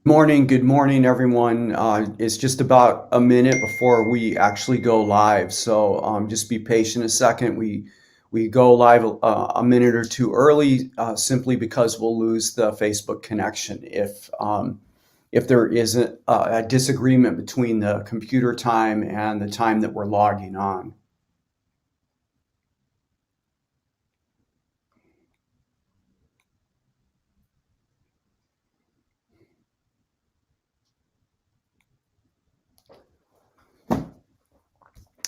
Good morning, everyone. It's just about a minute before we actually go live, so just be patient a second. We go live a minute or two early, simply because we'll lose the Facebook connection if there isn't a disagreement between the computer time and the time that we're logging on.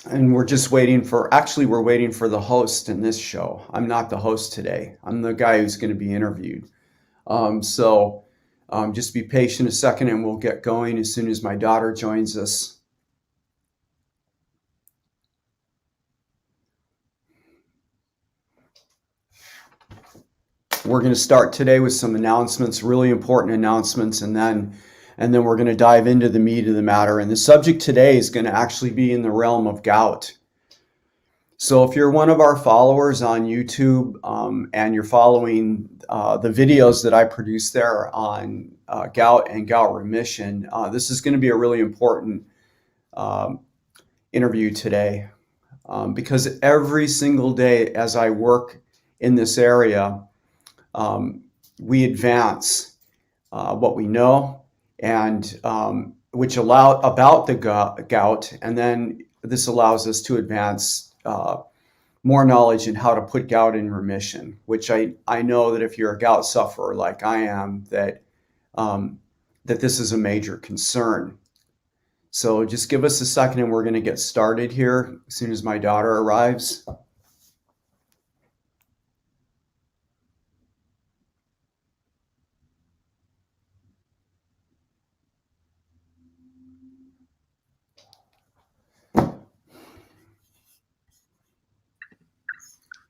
And we're waiting for the host in this show. I'm not the host today. I'm the guy who's going to be interviewed. So just be patient a second and we'll get going as soon as my daughter joins us. We're going to start today with some announcements, really important announcements, and then we're going to dive into the meat of the matter. And the subject today is going to actually be in the realm of gout. So if you're one of our followers on YouTube, and you're following the videos that I produce there on gout and gout remission, this is going to be a really important interview today, because every single day as I work in this area, we advance what we know and which allow about the gout, and then this allows us to advance more knowledge in how to put gout in remission, which I know that if you're a gout sufferer like I am, that this is a major concern. So just give us a second and we're going to get started here as soon as my daughter arrives.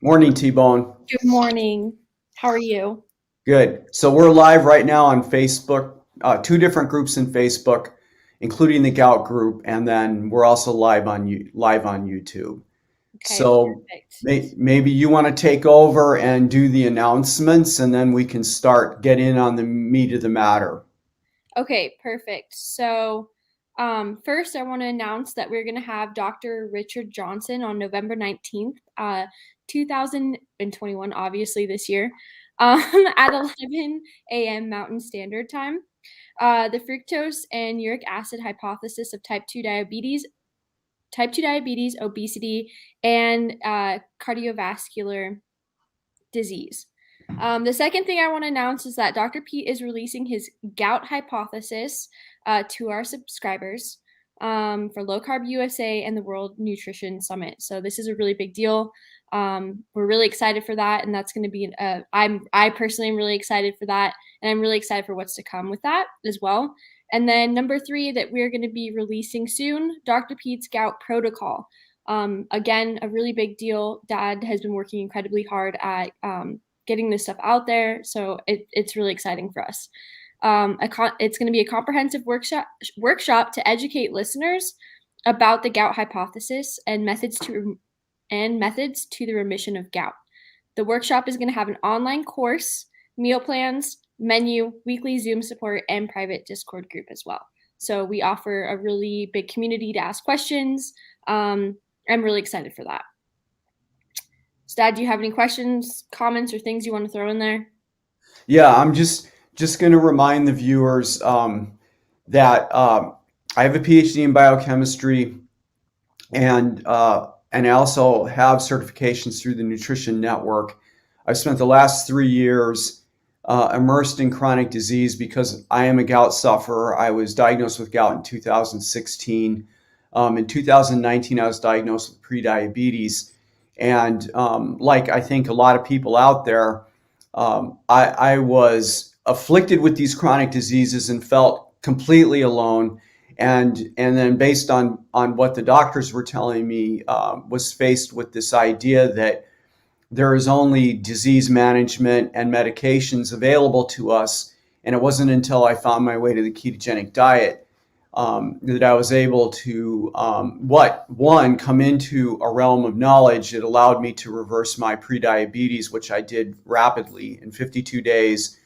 Morning, T-Bone. Good morning. How are you? Good. So we're live right now on Facebook, two different groups in Facebook, including the gout group, and then we're also live on YouTube. Okay, So perfect. maybe you want to take over and do the announcements, and then we can get in on the meat of the matter. Okay, perfect. So, first, I want to announce that we're going to have Dr. Richard Johnson on November 19th, 2021, obviously this year, at 11 a.m. Mountain Standard Time. The fructose and uric acid hypothesis of type 2 diabetes, obesity, and cardiovascular disease. The second thing I want to announce is that Dr. Pete is releasing his gout hypothesis to our subscribers for Low Carb USA and the World Nutrition Summit. So this is a really big deal. We're really excited for that, and that's going to be. I personally am really excited for that, and I'm really excited for what's to come with that as well. And then number 3 that we're going to be releasing soon, Dr. Pete's gout protocol. Again, a really big deal. Dad has been working incredibly hard at getting this stuff out there, so it's really exciting for us. It's going to be a comprehensive workshop to educate listeners about the gout hypothesis and methods to the remission of gout. The workshop is going to have an online course, meal plans, menu, weekly Zoom support, and private Discord group as well. So we offer a really big community to ask questions. I'm really excited for that. So, Dad, do you have any questions, comments, or things you want to throw in there? Yeah, I'm just going to remind the viewers that I have a PhD in biochemistry, and I also have certifications through the Nutrition Network. I've spent the last 3 years immersed in chronic disease because I am a gout sufferer. I was diagnosed with gout in 2016. In 2019, I was diagnosed with prediabetes. And like I think a lot of people out there, I was afflicted with these chronic diseases and felt completely alone. And then based on what the doctors were telling me, was faced with this idea that there is only disease management and medications available to us. And it wasn't until I found my way to the ketogenic diet that I was able to, come into a realm of knowledge that allowed me to reverse my prediabetes, which I did rapidly in 52 days.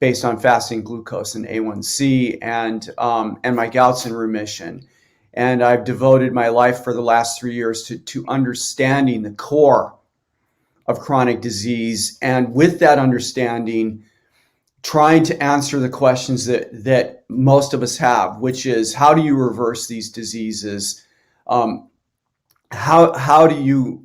based on fasting glucose and A1C, and my gout's in remission. And I've devoted my life for the last 3 years to understanding the core of chronic disease, and with that understanding, trying to answer the questions that most of us have, which is, how do you reverse these diseases? How do you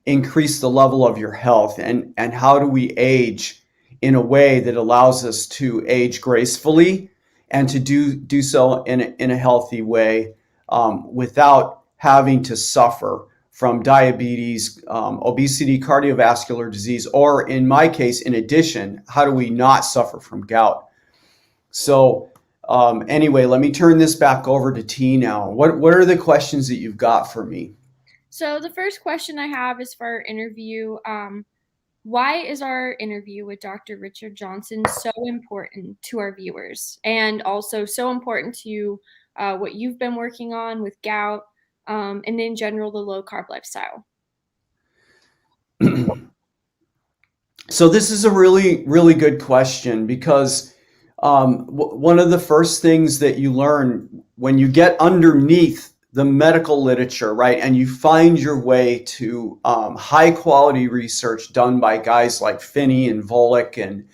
increase the level of your health, and how do we age in a way that allows us to age gracefully and to do so in a healthy way, without having to suffer from diabetes, obesity, cardiovascular disease, or in my case, in addition, how do we not suffer from gout? So anyway, let me turn this back over to T now. What are the questions that you've got for me? So the first question I have is for our interview. Why is our interview with Dr. Richard Johnson so important to our viewers, and also so important to what you've been working on with gout, and in general, the low carb lifestyle? So this is a really, really good question, because one of the first things that you learn when you get underneath the medical literature, right, and you find your way to high quality research done by guys like Finney and Volek and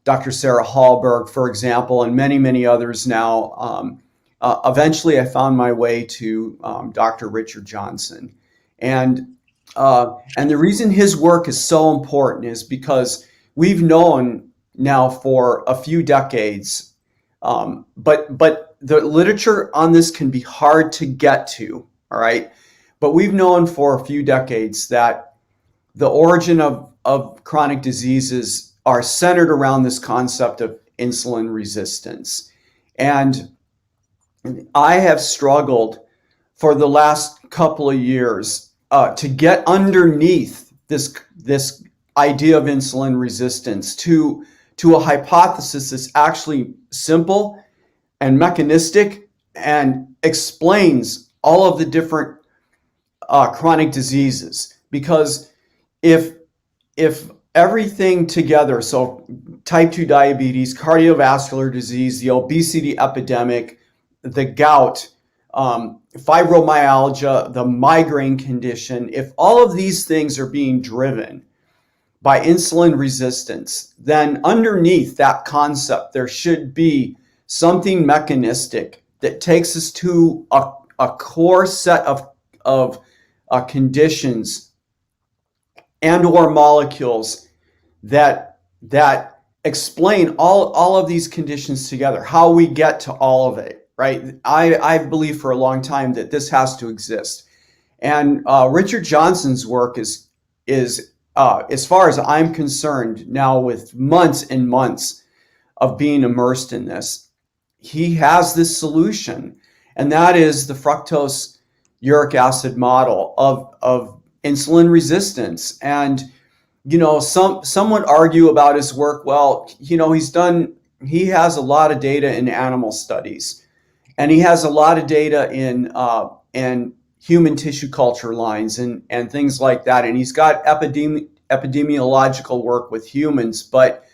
Dr. Sarah Hallberg, for example, and many, many others now. Eventually, I found my way to Dr. Richard Johnson. And the reason his work is so important is because we've known now for a few decades, but the literature on this can be hard to get to, all right? But we've known for a few decades that the origin of chronic diseases are centered around this concept of insulin resistance. And I have struggled for the last couple of years to get underneath this idea of insulin resistance to a hypothesis that's actually simple and mechanistic and explains all of the different chronic diseases. Because if everything together, so type 2 diabetes, cardiovascular disease, the obesity epidemic, the gout, fibromyalgia, the migraine condition, if all of these things are being driven by insulin resistance, then underneath that concept, there should be something mechanistic that takes us to a core set of conditions and or molecules that explain all of these conditions together, how we get to all of it, right? I believe for a long time that this has to exist. And Richard Johnson's work is as far as I'm concerned now, with months and months of being immersed in this, he has this solution, and that is the fructose uric acid model of insulin resistance. And some would argue about his work. Well, he has a lot of data in animal studies, and he has a lot of data in human tissue culture lines and things like that. And he's got epidemiological work with humans, but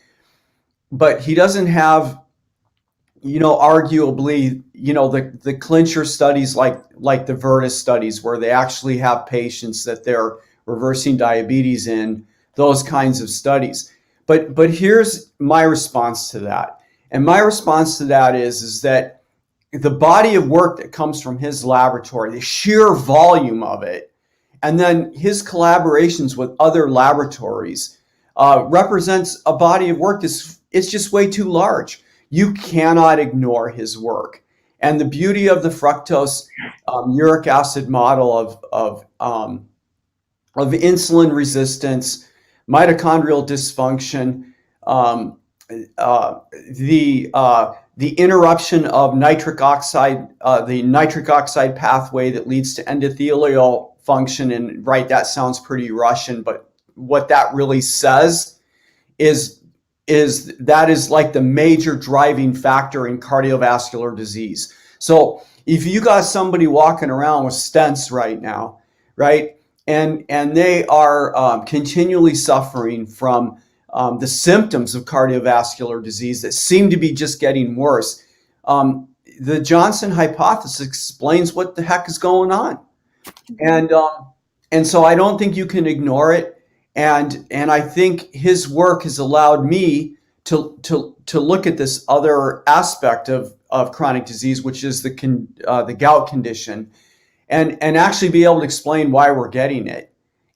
he doesn't have, arguably, the clincher studies like the Virtus studies, where they actually have patients that they're reversing diabetes in, those kinds of studies. But here's my response to that. And my response to that is that the body of work that comes from his laboratory, the sheer volume of it, and then his collaborations with other laboratories represents a body of work that's just way too large. You cannot ignore his work. And the beauty of the fructose uric acid model of insulin resistance, mitochondrial dysfunction, the interruption of nitric oxide, the nitric oxide pathway that leads to endothelial function. And right, that sounds pretty Russian, but what that really says is that is like the major driving factor in cardiovascular disease. So if you got somebody walking around with stents right now, right, and they are continually suffering from the symptoms of cardiovascular disease that seem to be just getting worse. The Johnson hypothesis explains what the heck is going on. And so I don't think you can ignore it. And I think his work has allowed me to look at this other aspect of chronic disease, which is the gout condition, and actually be able to explain why we're getting it.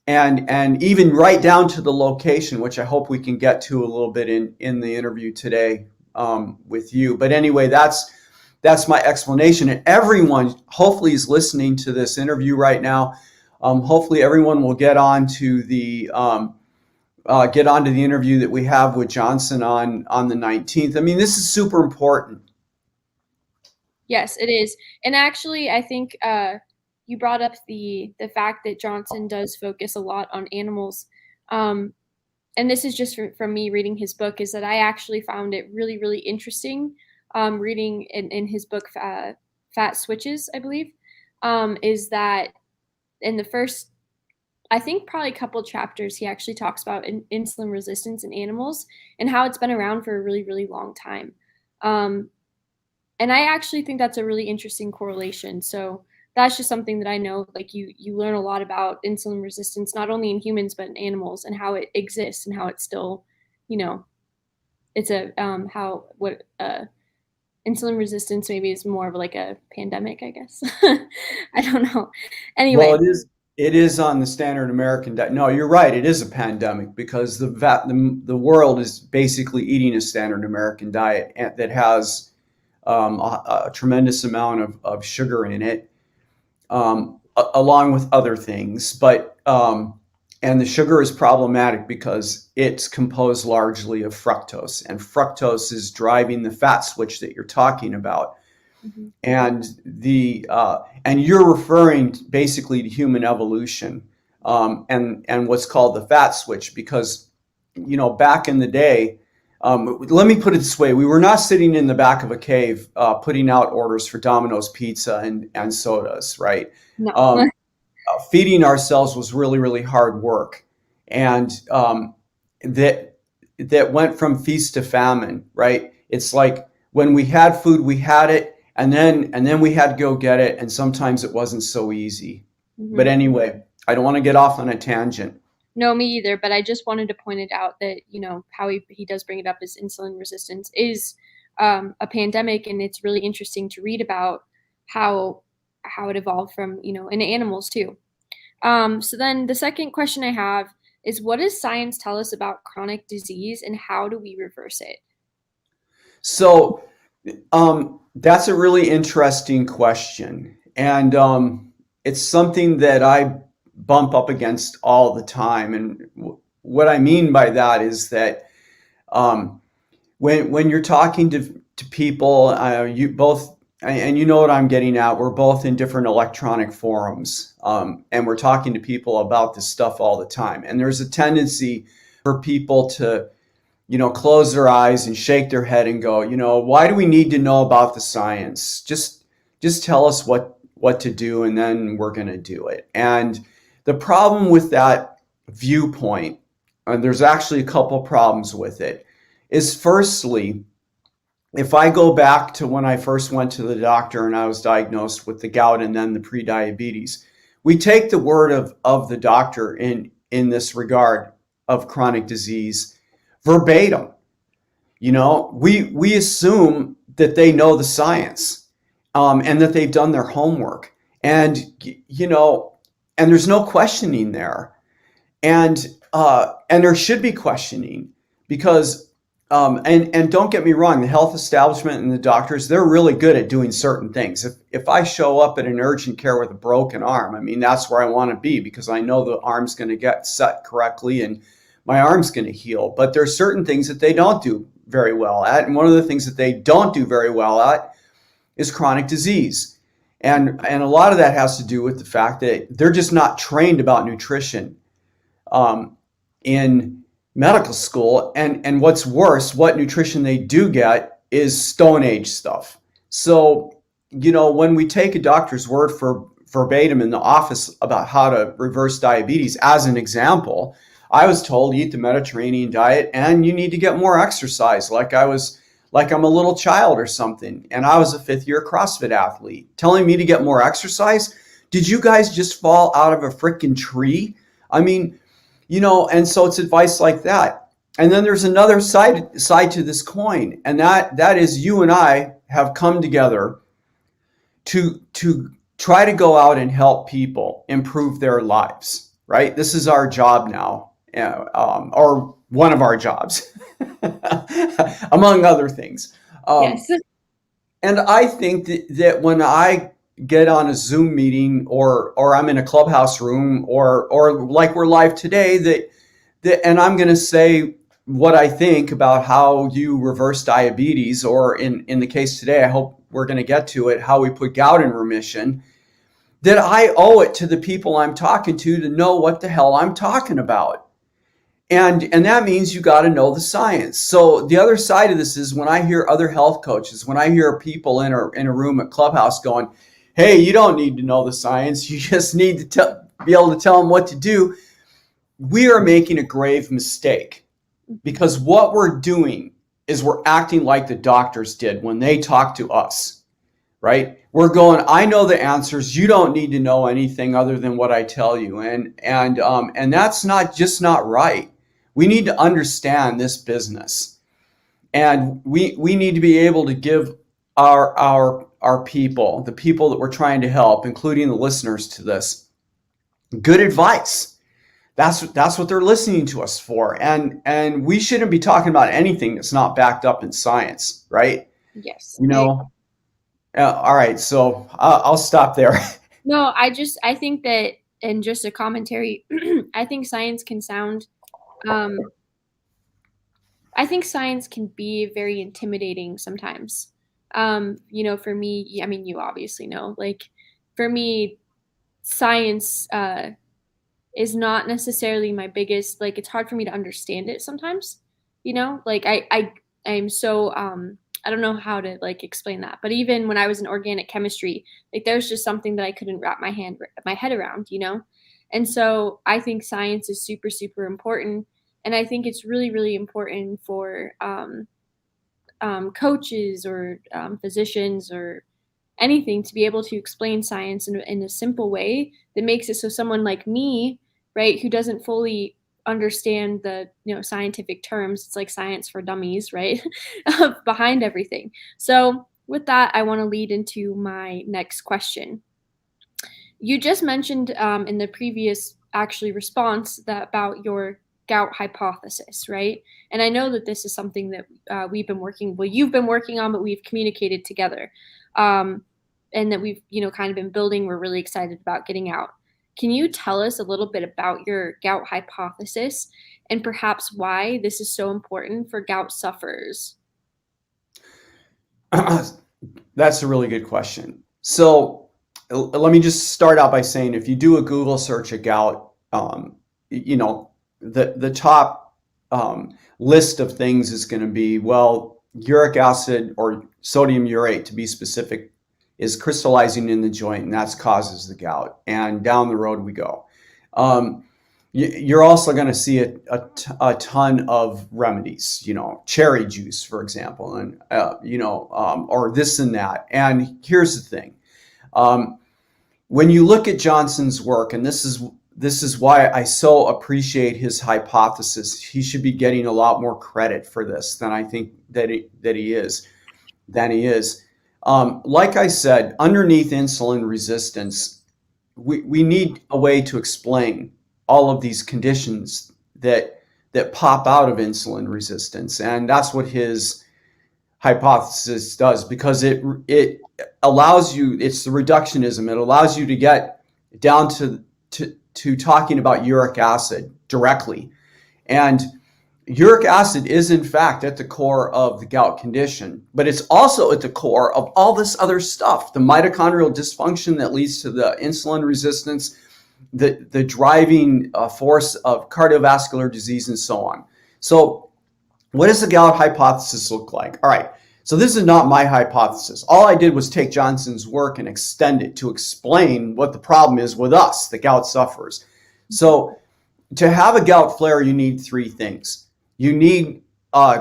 And even right down to the location, which I hope we can get to a little bit in the interview today with you. But anyway, that's my explanation. And everyone hopefully is listening to this interview right now. Hopefully everyone will get onto the interview that we have with Johnson on the 19th. I mean, this is super important. Yes, it is. And actually, I think you brought up the fact that Johnson does focus a lot on animals. And this is just from me reading his book, is that I actually found it really, really interesting reading in his book, Fat Switches, I believe, is that in the first, I think probably a couple chapters, he actually talks about insulin resistance in animals and how it's been around for a really, really long time. And I actually think that's a really interesting correlation. So that's just something that I know, like you learn a lot about insulin resistance, not only in humans, but in animals, and how it exists and how it's still, it's insulin resistance maybe is more of like a pandemic, I guess. I don't know. Anyway. Well, it is on the standard American diet. No, you're right. It is a pandemic because the world is basically eating a standard American diet that has a tremendous amount of sugar in it, along with other things. But and the sugar is problematic because it's composed largely of fructose, and fructose is driving the fat switch that you're talking about. Mm-hmm. And you're referring basically to human evolution, and what's called the fat switch, because back in the day, let me put it this way: we were not sitting in the back of a cave putting out orders for Domino's pizza and sodas, right? No. Feeding ourselves was really, really hard work, and that went from feast to famine, right? It's like when we had food, we had it. And then we had to go get it, and sometimes it wasn't so easy. Mm-hmm. But anyway, I don't want to get off on a tangent. No, me either. But I just wanted to point it out that how he does bring it up as insulin resistance is a pandemic, and it's really interesting to read about how it evolved from in animals too. So then the second question I have is, what does science tell us about chronic disease, and how do we reverse it? So. That's a really interesting question. And it's something that I bump up against all the time. And what I mean by that is that when you're talking to people, you both, and you know what I'm getting at, we're both in different electronic forums, and we're talking to people about this stuff all the time. And there's a tendency for people to close their eyes and shake their head and go, why do we need to know about the science? Just tell us what to do, and then we're going to do it. And the problem with that viewpoint, and there's actually a couple problems with it, is firstly, if I go back to when I first went to the doctor and I was diagnosed with the gout and then the prediabetes, we take the word of the doctor in this regard of chronic disease verbatim. We assume that they know the science, and that they've done their homework, and and there's no questioning there, and there should be questioning, because and don't get me wrong, the health establishment and the doctors, they're really good at doing certain things. If I show up at an urgent care with a broken arm, I mean, that's where I want to be, because I know the arm's going to get set correctly and my arm's going to heal. But there are certain things that they don't do very well at. And one of the things that they don't do very well at is chronic disease. And a lot of that has to do with the fact that they're just not trained about nutrition in medical school. And what's worse, what nutrition they do get is Stone Age stuff. So, when we take a doctor's word for verbatim in the office about how to reverse diabetes, as an example, I was told eat the Mediterranean diet and you need to get more exercise, like I'm a little child or something. And I was a 5th-year CrossFit athlete telling me to get more exercise. Did you guys just fall out of a freaking tree? I mean, and so it's advice like that. And then there's another side to this coin, and that is you and I have come together to try to go out and help people improve their lives, right? This is our job now, or one of our jobs, among other things. Yes. And I think that when I get on a Zoom meeting or I'm in a clubhouse room or like we're live today, that and I'm going to say what I think about how you reverse diabetes, or in the case today, I hope we're going to get to it, how we put gout in remission, that I owe it to the people I'm talking to know what the hell I'm talking about. And that means you got to know the science. So the other side of this is when I hear other health coaches, when I hear people in a room at Clubhouse going, hey, you don't need to know the science. You just need to be able to tell them what to do. We are making a grave mistake, because what we're doing is we're acting like the doctors did when they talked to us, right? We're going, I know the answers. You don't need to know anything other than what I tell you. And that's not right. We need to understand this business, and we need to be able to give our people, the people that we're trying to help, including the listeners to this, good advice. That's what they're listening to us for. And we shouldn't be talking about anything that's not backed up in science, right? Yes. All right. So I'll stop there. No, I think that, and just a commentary, I think science can sound, I think science can be very intimidating sometimes. For me, I mean, you obviously know, like, for me, science, is not necessarily my biggest, like, it's hard for me to understand it sometimes, like I'm so, I don't know how to like explain that, but even when I was in organic chemistry, like there's just something that I couldn't wrap my head around, and so I think science is super, super important. And I think it's really, really important for coaches or physicians or anything to be able to explain science in a simple way that makes it so someone like me, right, who doesn't fully understand the scientific terms, it's like science for dummies, right, behind everything. So with that, I want to lead into my next question. You just mentioned in the previous actually response that about your gout hypothesis, right? And I know that this is something that you've been working on, but we've communicated together. And that we've, kind of been building. We're really excited about getting out. Can you tell us a little bit about your gout hypothesis and perhaps why this is so important for gout sufferers? That's a really good question. So let me just start out by saying, if you do a Google search of gout, the top list of things is going to be, well, uric acid, or sodium urate to be specific, is crystallizing in the joint, and that causes the gout. And down the road we go. You're also going to see a ton of remedies, cherry juice, for example, and or this and that. And here's the thing: when you look at Johnson's work, and this is why I so appreciate his hypothesis. He should be getting a lot more credit for this than I think that he is. Like I said, underneath insulin resistance, we need a way to explain all of these conditions that pop out of insulin resistance, and that's what his hypothesis does, because it allows you. It's the reductionism. It allows you to get down to talking about uric acid directly, and uric acid is in fact at the core of the gout condition, but it's also at the core of all this other stuff, the mitochondrial dysfunction that leads to the insulin resistance, the driving force of cardiovascular disease, and so on. So what does the gout hypothesis look like? All right, so this is not my hypothesis. All I did was take Johnson's work and extend it to explain what the problem is with us, the gout sufferers. So to have a gout flare, you need three things. You need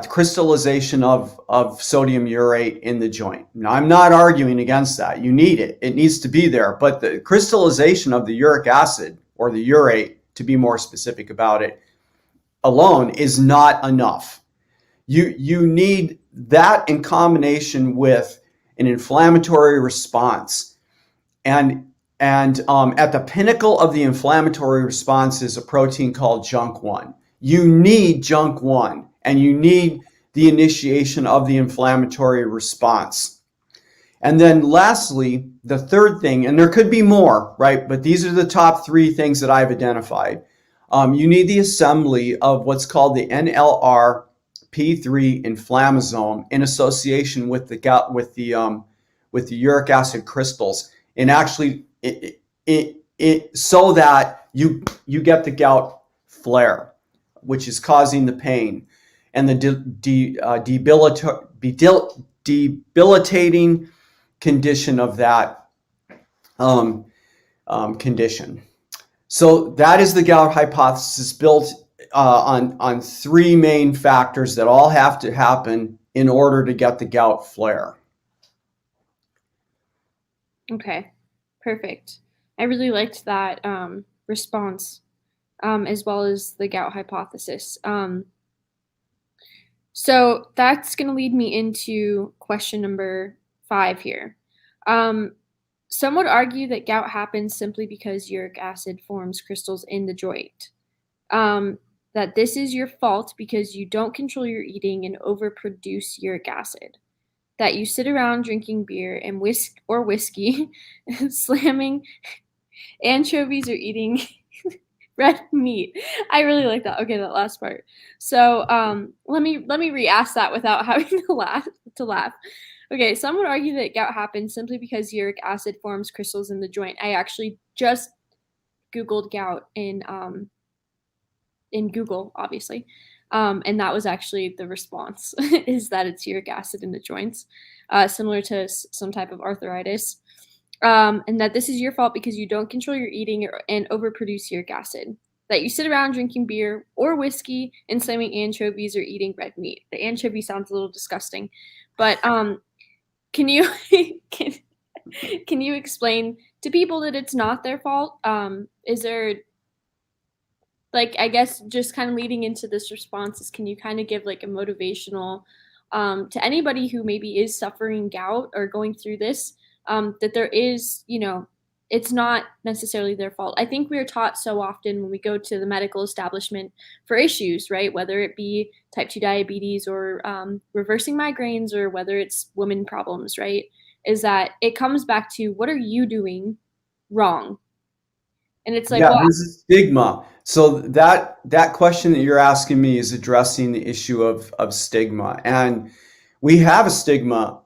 crystallization of sodium urate in the joint. Now, I'm not arguing against that. You need it. It needs to be there. But the crystallization of the uric acid, or the urate, to be more specific about it, alone is not enough. You need that in combination with an inflammatory response. And at the pinnacle of the inflammatory response is a protein called JNK1. You need JNK1, and you need the initiation of the inflammatory response. And then lastly, the third thing, and there could be more, right? But these are the top three things that I've identified. You need the assembly of what's called the NLRP3 inflammasome in association with the uric acid crystals, and actually so that you get the gout flare, which is causing the pain and the debilitating condition of that condition. So that is the gout hypothesis, built on three main factors that all have to happen in order to get the gout flare. Okay, perfect. I really liked that response, as well as the gout hypothesis. So that's going to lead me into question number 5 here. Some would argue that gout happens simply because uric acid forms crystals in the joint. That this is your fault because you don't control your eating and overproduce uric acid. That you sit around drinking beer and whiskey, slamming anchovies, or eating red meat. I really like that. Okay, that last part. So let me re-ask that without having to laugh. Okay, some would argue that gout happens simply because uric acid forms crystals in the joint. I actually just Googled gout in Google, obviously. And that was actually the response, is that it's uric acid in the joints, similar to some type of arthritis. And that this is your fault because you don't control your eating and overproduce uric acid. That you sit around drinking beer or whiskey and slamming anchovies or eating red meat. The anchovy sounds a little disgusting, but can you can you explain to people that it's not their fault? Is there, like, I guess just kind of leading into this response is, can you kind of give like a motivational to anybody who maybe is suffering gout or going through this, that there is, it's not necessarily their fault. I think we are taught so often when we go to the medical establishment for issues, right? Whether it be type 2 diabetes or reversing migraines, or whether it's women problems, right? Is that it comes back to, what are you doing wrong? And it's like, Yeah, well, there's a stigma. So that question that you're asking me is addressing the issue of stigma. And we have a stigma,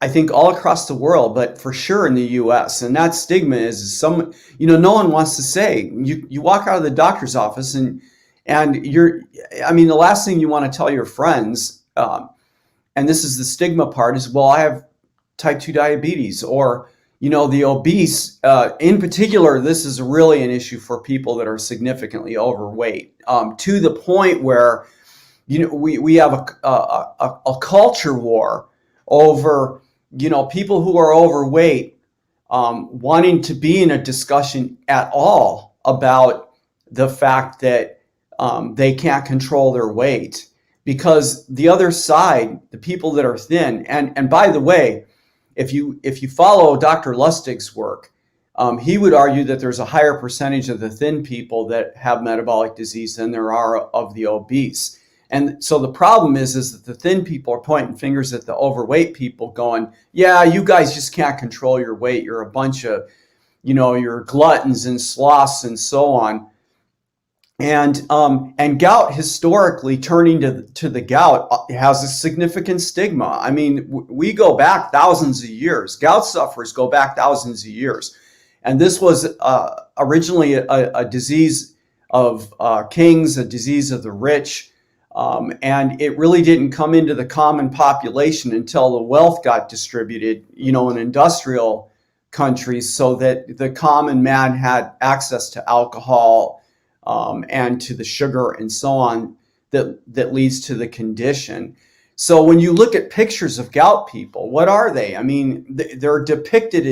I think, all across the world, but for sure in the US. And that stigma is some, no one wants to say. You walk out of the doctor's office and the last thing you want to tell your friends, and this is the stigma part, is, well, I have type 2 diabetes, or the obese. In particular, this is really an issue for people that are significantly overweight, to the point where we have a culture war over people who are overweight wanting to be in a discussion at all about the fact that they can't control their weight, because the other side, the people that are thin, and by the way, if you follow Dr. Lustig's work, he would argue that there's a higher percentage of the thin people that have metabolic disease than there are of the obese. And so the problem is that the thin people are pointing fingers at the overweight people, going, yeah, you guys just can't control your weight. You're a bunch of, you're gluttons and sloths and so on. And gout, historically, turning to the gout has a significant stigma. I mean, we go back thousands of years. Gout sufferers go back thousands of years. And this was originally a disease of kings, a disease of the rich. And it really didn't come into the common population until the wealth got distributed, in industrial countries, so that the common man had access to alcohol, and to the sugar and so on that leads to the condition. So when you look at pictures of gout people, what are they? I mean, they're depicted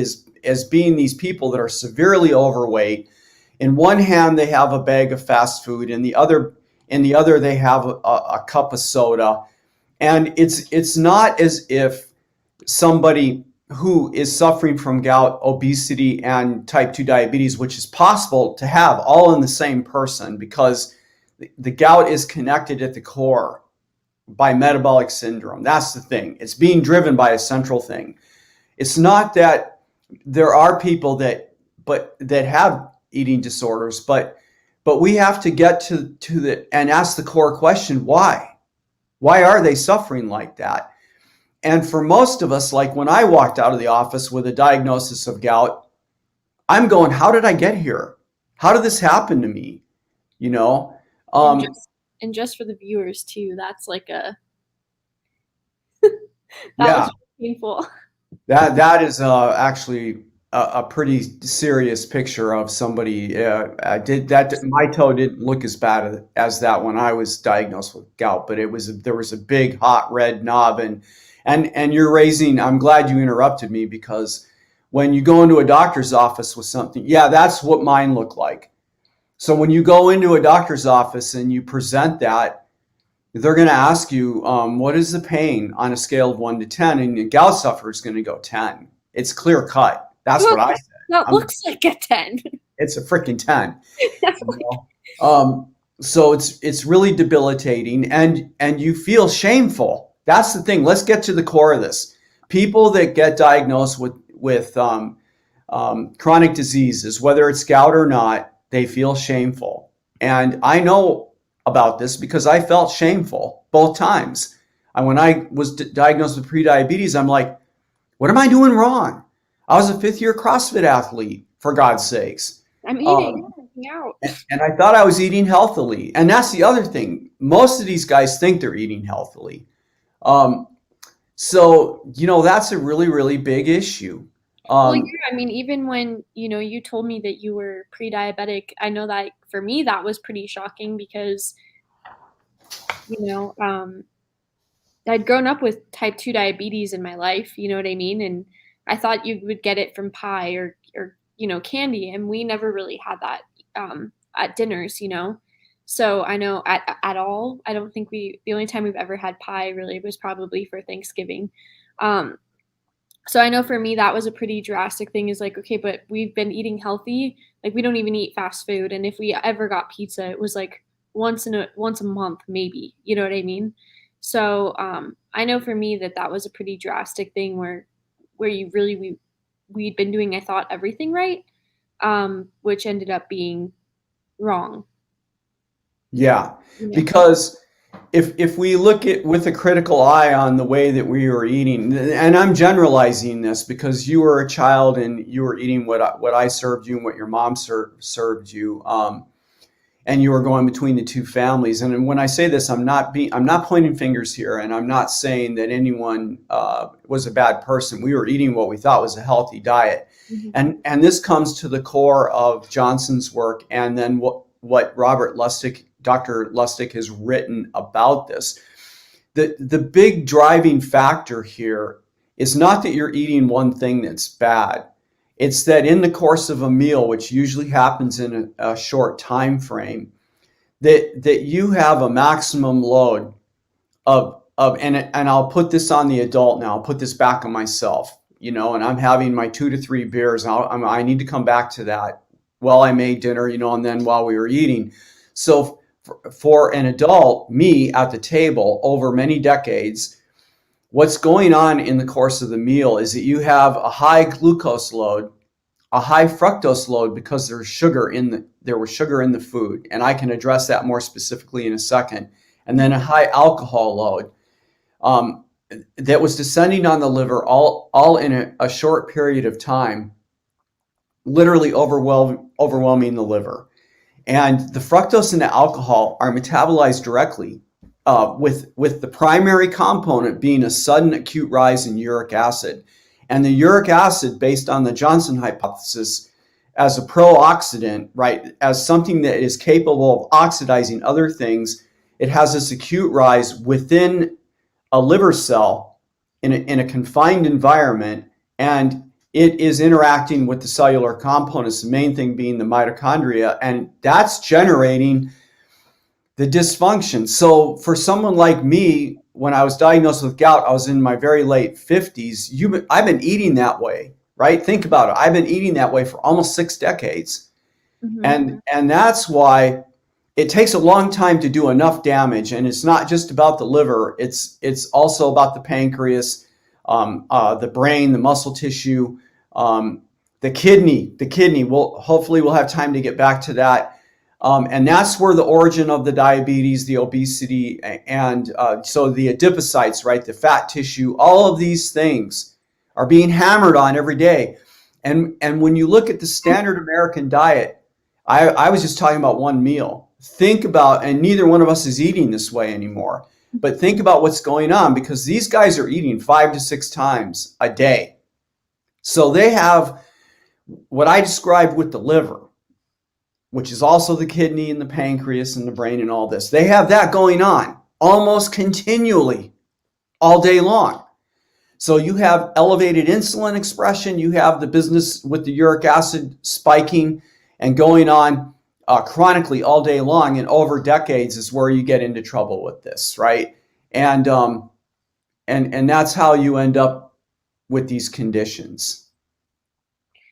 as being these people that are severely overweight. In one hand, they have a bag of fast food. In the other they have a cup of soda. And it's not as if somebody who is suffering from gout, obesity, and type 2 diabetes, which is possible to have all in the same person, because the gout is connected at the core by metabolic syndrome. That's the thing. It's being driven by a central thing. It's not that there are people that have eating disorders, but we have to get to the and ask the core question, why? Why are they suffering like that? And for most of us, like when I walked out of the office with a diagnosis of gout, I'm going, how did I get here? How did this happen to me? You know? And just for the viewers too, that's like that yeah, was painful. that is actually a pretty serious picture of somebody. Did that? My toe didn't look as bad as that when I was diagnosed with gout, but there was a big hot red knob, and you're raising. I'm glad you interrupted me, because when you go into a doctor's office with something, yeah, that's what mine looked like. So when you go into a doctor's office and you present that, they're going to ask you, what is the pain on a scale of 1 to 10? And a gout sufferer is going to go 10. It's clear cut. That's what I said. That looks like a 10. It's a freaking 10. You know? So it's really debilitating, and you feel shameful. That's the thing. Let's get to the core of this. People that get diagnosed with chronic diseases, whether it's gout or not, they feel shameful. And I know about this because I felt shameful both times. And when I was diagnosed with prediabetes, I'm like, what am I doing wrong? I was a 5th-year CrossFit athlete, for God's sakes. I'm eating out. And I thought I was eating healthily. And that's the other thing. Most of these guys think they're eating healthily. So, that's a really, really big issue. Well, yeah, I mean, even when, you told me that you were pre-diabetic, I know that for me, that was pretty shocking because, I'd grown up with type 2 diabetes in my life, you know what I mean? And I thought you would get it from pie or candy. And we never really had that at dinners, So I know at all, I don't think the only time we've ever had pie really was probably for Thanksgiving. So I know for me, that was a pretty drastic thing, is like, okay, but we've been eating healthy. Like, we don't even eat fast food. And if we ever got pizza, it was like once a month, maybe, you know what I mean? So I know for me that was a pretty drastic thing where we'd been doing, I thought, everything right, which ended up being wrong. Yeah, because if we look at with a critical eye on the way that we were eating, and I'm generalizing this because you were a child and you were eating what I served you and what your mom served you, and you were going between the two families. And when I say this, I'm not pointing fingers here, and I'm not saying that anyone was a bad person. We were eating what we thought was a healthy diet, and this comes to the core of Johnson's work, and then what Dr. Lustig has written about this. The big driving factor here is not that you're eating one thing that's bad. It's that in the course of a meal, which usually happens in a short time frame, that you have a maximum load and I'll put this on the adult now. I'll put this back on myself, and I'm having my 2 to 3 beers. I need to come back to that while I made dinner, and then while we were eating. So for an adult, me at the table over many decades, what's going on in the course of the meal is that you have a high glucose load, a high fructose load, because there was sugar in the food, and I can address that more specifically in a second, and then a high alcohol load that was descending on the liver all in a short period of time, literally overwhelming the liver. And the fructose and the alcohol are metabolized directly, with the primary component being a sudden acute rise in uric acid. And the uric acid, based on the Johnson hypothesis, as a pro-oxidant, right, as something that is capable of oxidizing other things. It has this acute rise within a liver cell in a confined environment, and it is interacting with the cellular components, the main thing being the mitochondria, and that's generating the dysfunction. So for someone like me, when I was diagnosed with gout, I was in my very late 50s. I've been eating that way, right? Think about it. I've been eating that way for almost 6 decades. Mm-hmm. And that's why it takes a long time to do enough damage. And it's not just about the liver. It's also about the pancreas, the brain, the muscle tissue, the kidney. Hopefully we'll have time to get back to that. And that's where the origin of the diabetes, the obesity, and so the adipocytes, right, the fat tissue, all of these things are being hammered on every day. And when you look at the standard American diet, I was just talking about one meal. Think about, and neither one of us is eating this way anymore, but think about what's going on, because these guys are eating 5 to 6 times a day. So they have what I described with the liver, which is also the kidney and the pancreas and the brain and all this. They have that going on almost continually all day long. So you have elevated insulin expression, you have the business with the uric acid spiking and going on chronically all day long, and over decades is where you get into trouble with this, right? And that's how you end up with these conditions.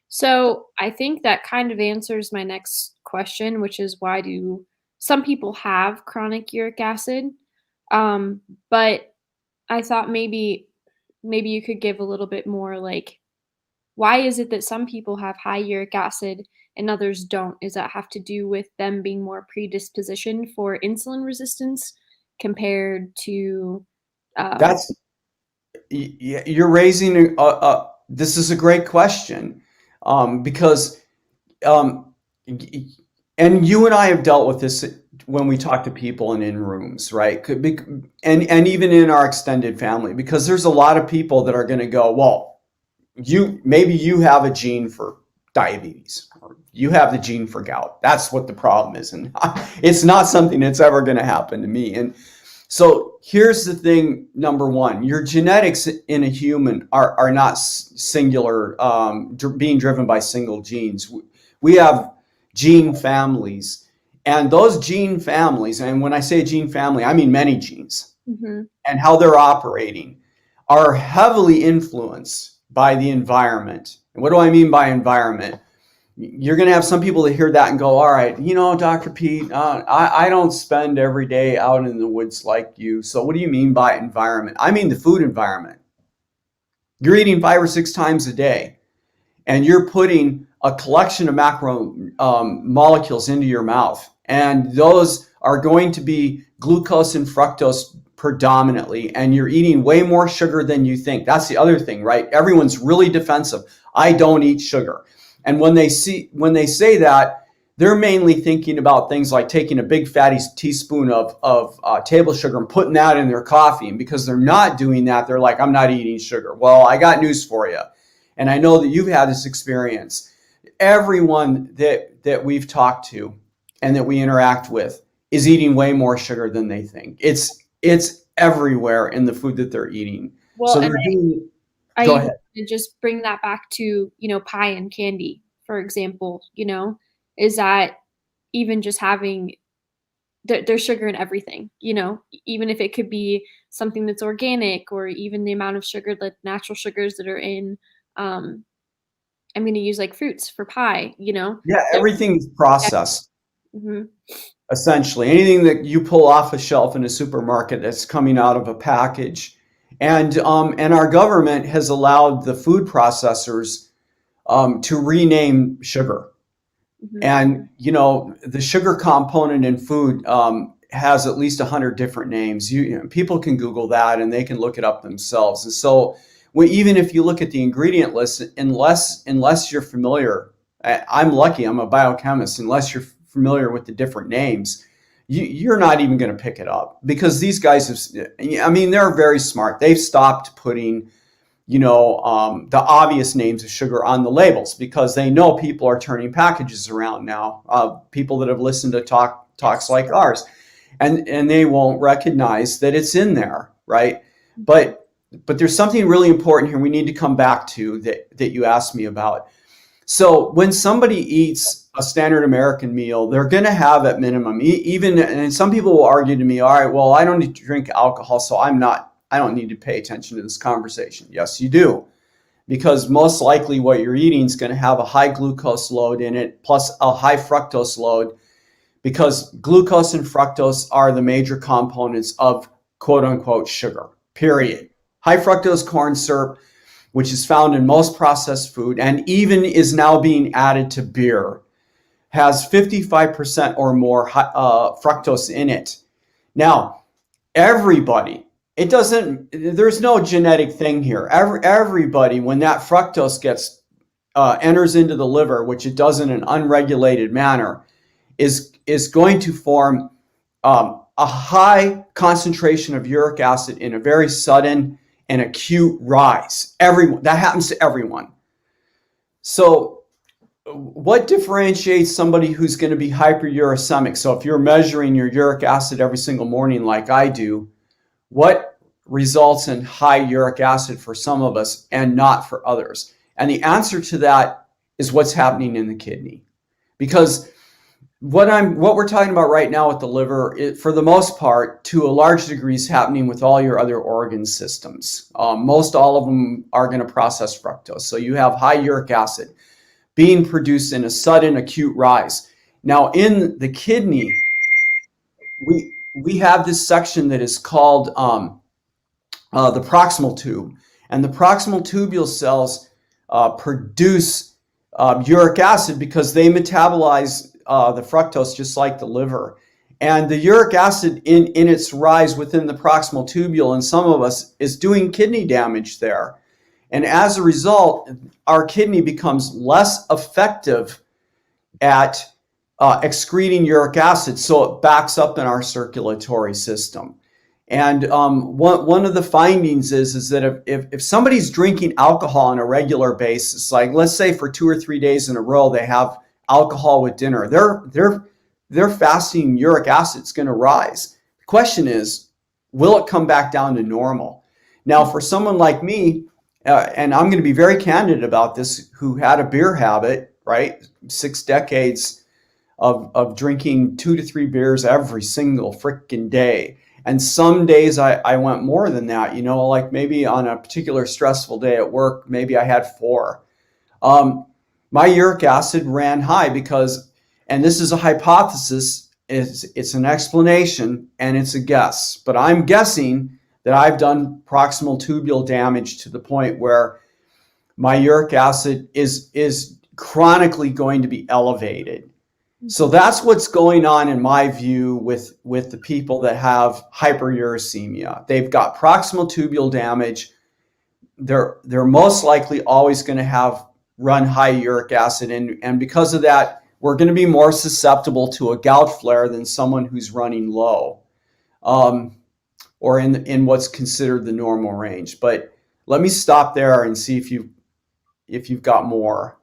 So I think that kind of answers my next question, which is, why do some people have chronic uric acid? But I thought maybe you could give a little bit more, like, why is it that some people have high uric acid and others don't? Does that have to do with them being more predispositioned for insulin resistance compared to? That's You're raising this is a great question, because and you and I have dealt with this when we talk to people and in rooms, right? And even in our extended family, because there's a lot of people that are going to go, well, maybe you have a gene for diabetes, or you have the gene for gout. That's what the problem is, and it's not something that's ever going to happen to me. And so here's the thing, number one, your genetics in a human are not singular, being driven by single genes. We have gene families, and those gene families, and when I say gene family, I mean many genes, Mm-hmm. and how they're operating are heavily influenced by the environment. And what do I mean by environment? You're going to have some people that hear that and go, all right, Dr. Pete, I don't spend every day out in the woods like you. So what do you mean by environment? I mean the food environment. You're eating 5 or 6 times a day, and you're putting a collection of macro molecules into your mouth. And those are going to be glucose and fructose predominantly. And you're eating way more sugar than you think. That's the other thing, right? Everyone's really defensive. I don't eat sugar. And when they say that, they're mainly thinking about things like taking a big fatty teaspoon of table sugar and putting that in their coffee. And because they're not doing that, they're like, I'm not eating sugar. Well, I got news for you. And I know that you've had this experience. Everyone that we've talked to and that we interact with is eating way more sugar than they think. It's everywhere in the food that they're eating. Well, So and they're doing. I Go even ahead. to just bring that back to, pie and candy, for example, is that even just having there's sugar in everything, even if it could be something that's organic, or even the amount of sugar, like natural sugars that are in, I'm going to use like fruits for pie, Yeah, everything's processed. Mm-hmm. Essentially, anything that you pull off a shelf in a supermarket that's coming out of a package. And our government has allowed the food processors to rename sugar. Mm-hmm. And, the sugar component in food has at least 100 different names. People can Google that and they can look it up themselves. And so even if you look at the ingredient list, unless you're familiar, I'm lucky, I'm a biochemist, unless you're familiar with the different names, you're not even going to pick it up, because these guys they're very smart. They've stopped putting the obvious names of sugar on the labels, because they know people are turning packages around now, people that have listened to talks like ours, and they won't recognize that it's in there, right? But there's something really important here we need to come back to that you asked me about. So when somebody eats a standard American meal, they're going to have at minimum, even, and some people will argue to me, all right, well, I don't need to drink alcohol, so I don't need to pay attention to this conversation. Yes, you do. Because most likely what you're eating is going to have a high glucose load in it, plus a high fructose load, because glucose and fructose are the major components of quote unquote sugar, period. High fructose corn syrup, which is found in most processed food and even is now being added to beer, has 55% or more fructose in it. Now, everybody, there's no genetic thing here. Everybody, when that fructose enters into the liver, which it does in an unregulated manner, is going to form a high concentration of uric acid in a very sudden and acute rise. That happens to everyone. So what differentiates somebody who's going to be hyperuricemic? So if you're measuring your uric acid every single morning like I do, what results in high uric acid for some of us and not for others? And the answer to that is what's happening in the kidney. Because what we're talking about right now with the liver, for the most part, to a large degree, is happening with all your other organ systems. Most all of them are going to process fructose. So you have high uric acid being produced in a sudden acute rise. Now in the kidney, we have this section that is called the proximal tube. And the proximal tubule cells produce uric acid because they metabolize the fructose just like the liver. And the uric acid in its rise within the proximal tubule in some of us is doing kidney damage there. And as a result, our kidney becomes less effective at excreting uric acid, so it backs up in our circulatory system. And one of the findings is that if somebody's drinking alcohol on a regular basis, like let's say for 2 or 3 days in a row they have alcohol with dinner, their fasting uric acid is going to rise. The question is, will it come back down to normal? Now, for someone like me, and I'm going to be very candid about this, who had a beer habit, right? 6 decades of drinking 2 to 3 beers every single freaking day. And some days I went more than that, like maybe on a particular stressful day at work, maybe I had 4. My uric acid ran high because, and this is a hypothesis, it's an explanation and it's a guess, but I'm guessing that I've done proximal tubule damage to the point where my uric acid is chronically going to be elevated. So that's what's going on in my view with the people that have hyperuricemia. They've got proximal tubule damage. They're most likely always going to run high uric acid, and because of that, we're going to be more susceptible to a gout flare than someone who's running low, or in what's considered the normal range. But let me stop there and see if you've got more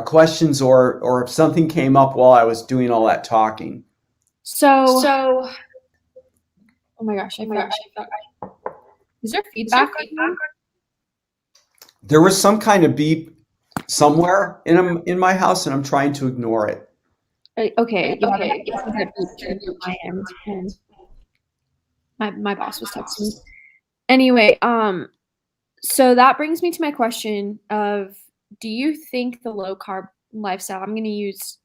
questions, or if something came up while I was doing all that talking. So oh my gosh, I forgot. Is there feedback? There was some kind of beep somewhere in my house, and I'm trying to ignore it. Okay. My boss was texting me. Anyway, so that brings me to my question of, do you think the low carb lifestyle, I'm going to use,